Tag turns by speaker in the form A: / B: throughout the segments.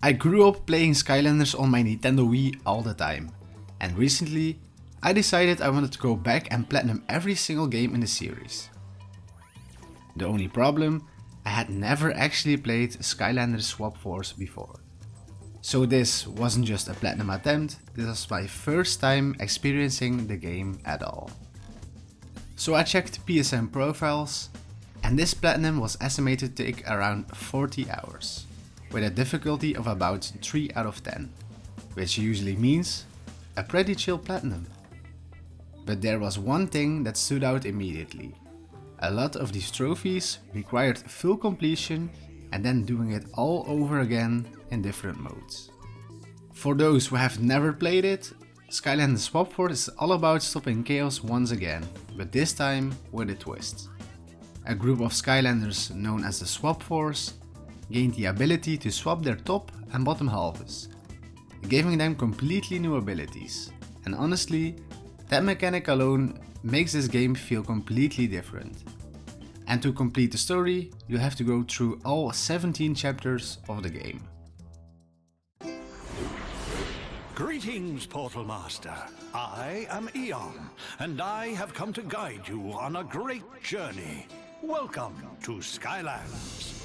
A: I grew up playing Skylanders on my Nintendo Wii all the time, and recently I decided I wanted to go back and platinum every single game in the series. The only problem, I had never actually played Skylanders Swap Force before. So this wasn't just a platinum attempt, this was my first time experiencing the game at all. So I checked PSN profiles, and this platinum was estimated to take around 40 hours, with a difficulty of about 3 out of 10, which usually means a pretty chill platinum. But there was one thing that stood out immediately. A lot of these trophies required full completion and then doing it all over again in different modes. For those who have never played it, Skylanders Swap Force is all about stopping chaos once again, but this time with a twist. A group of Skylanders known as the Swap Force gained the ability to swap their top and bottom halves, giving them completely new abilities, and honestly, that mechanic alone makes this game feel completely different. And to complete the story, you have to go through all 17 chapters of the game.
B: Greetings, Portal Master. I am Eon, and I have come to guide you on a great journey. Welcome to Skylanders.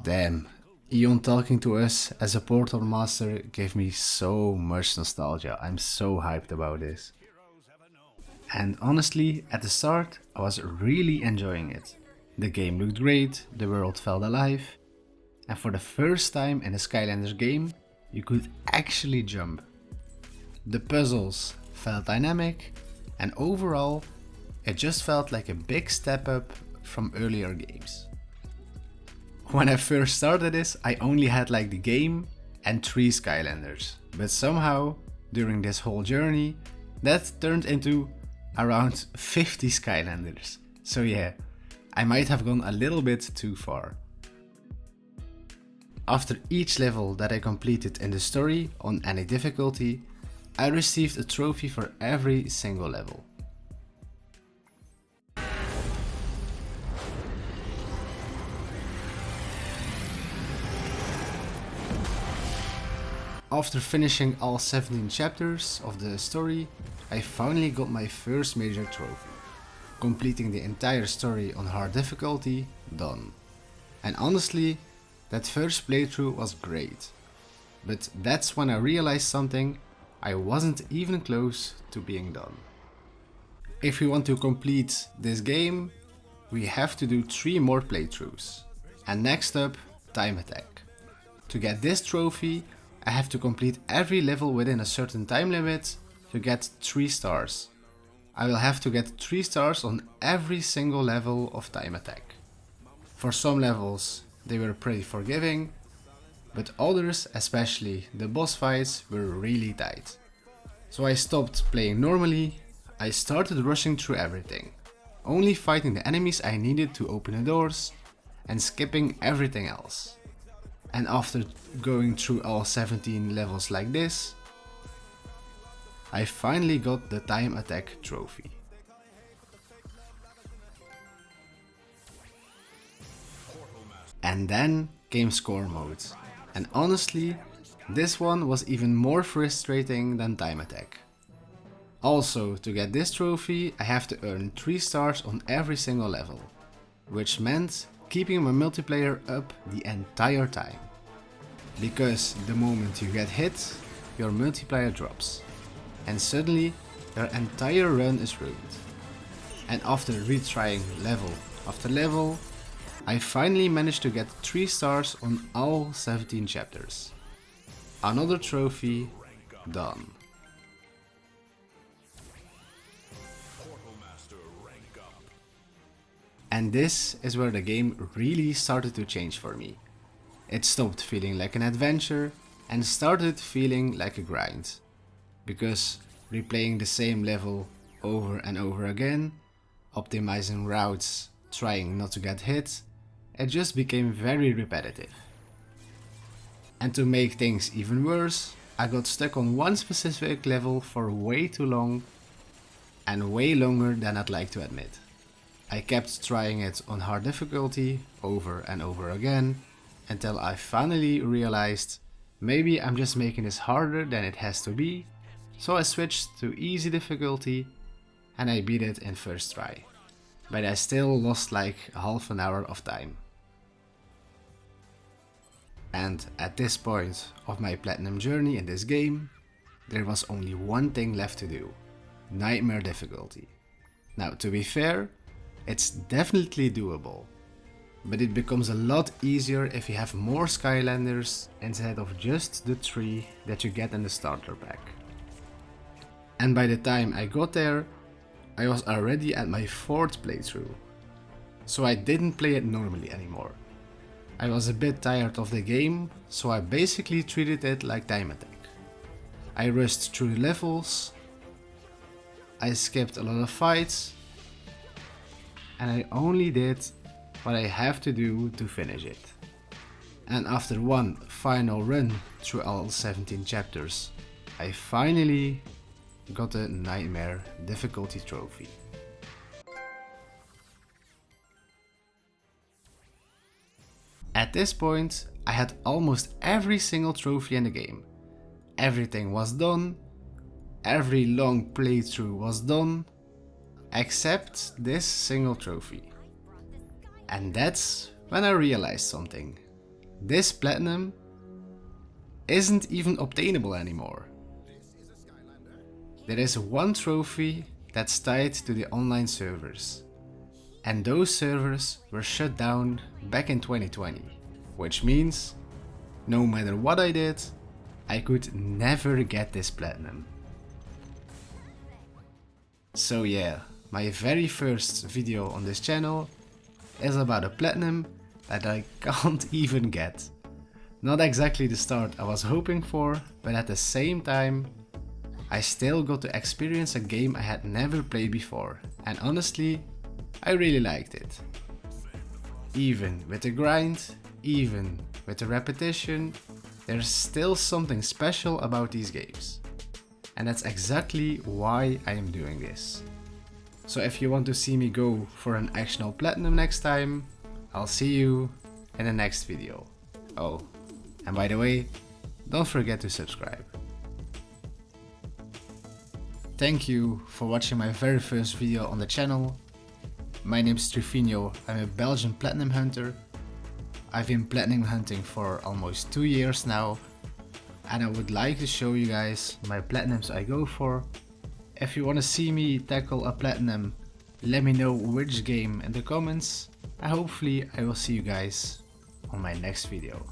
A: Damn, Eon talking to us as a Portal Master gave me so much nostalgia. I'm so hyped about this. And honestly, at the start, I was really enjoying it. The game looked great, the world felt alive, and for the first time in a Skylanders game, you could actually jump. The puzzles felt dynamic, and overall, it just felt like a big step up from earlier games. When I first started this, I only had like the game and 3 Skylanders, but somehow, during this whole journey, that turned into around 50 Skylanders. So yeah, I might have gone a little bit too far. After each level that I completed in the story on any difficulty, I received a trophy for every single level. After finishing all 17 chapters of the story, I finally got my first major trophy. Completing the entire story on hard difficulty, done. And honestly, that first playthrough was great. But that's when I realized something, I wasn't even close to being done. If we want to complete this game, we have to do 3 more playthroughs. And next up, Time Attack. To get this trophy, I have to complete every level within a certain time limit to get 3 stars. I will have to get 3 stars on every single level of Time Attack. For some levels they were pretty forgiving, but others, especially the boss fights, were really tight. So I stopped playing normally, I started rushing through everything, only fighting the enemies I needed to open the doors and skipping everything else. And after going through all 17 levels like this, I finally got the Time Attack trophy. And then came Score Mode. And honestly, this one was even more frustrating than Time Attack. Also, to get this trophy, I have to earn 3 stars on every single level, which meant keeping my multiplayer up the entire time. Because the moment you get hit, your multiplier drops, and suddenly your entire run is ruined. And after retrying level after level, I finally managed to get 3 stars on all 17 chapters. Another trophy done. And this is where the game really started to change for me. It stopped feeling like an adventure and started feeling like a grind. Because replaying the same level over and over again, optimizing routes, trying not to get hit, it just became very repetitive. And to make things even worse, I got stuck on one specific level for way too long, and way longer than I'd like to admit. I kept trying it on hard difficulty over and over again, until I finally realized maybe I'm just making this harder than it has to be, so I switched to easy difficulty and I beat it in first try. But I still lost like half an hour of time. And at this point of my platinum journey in this game, there was only one thing left to do: nightmare difficulty. Now, to be fair, it's definitely doable, but it becomes a lot easier if you have more Skylanders instead of just the 3 that you get in the starter pack. And by the time I got there, I was already at my 4th playthrough, so I didn't play it normally anymore. I was a bit tired of the game, so I basically treated it like time attack. I rushed through the levels, I skipped a lot of fights, and I only did what I have to do to finish it. And after one final run through all 17 chapters, I finally got the Nightmare difficulty trophy. At this point, I had almost every single trophy in the game. Everything was done, every long playthrough was done, except this single trophy. And that's when I realized something. This platinum isn't even obtainable anymore. There is one trophy that's tied to the online servers, and those servers were shut down back in 2020, which means no matter what I did, I could never get this platinum. So yeah, my very first video on this channel is about a platinum that I can't even get. Not exactly the start I was hoping for, but at the same time, I still got to experience a game I had never played before, and honestly, I really liked it. Even with the grind, even with the repetition, there's still something special about these games. And that's exactly why I am doing this. So if you want to see me go for an actual platinum next time, I'll see you in the next video. Oh, and by the way, don't forget to subscribe. Thank you for watching my very first video on the channel. My name is Trufino, I'm a Belgian platinum hunter. I've been platinum hunting for almost 2 years now, and I would like to show you guys my platinums I go for. If you want to see me tackle a platinum, let me know which game in the comments, and hopefully I will see you guys on my next video.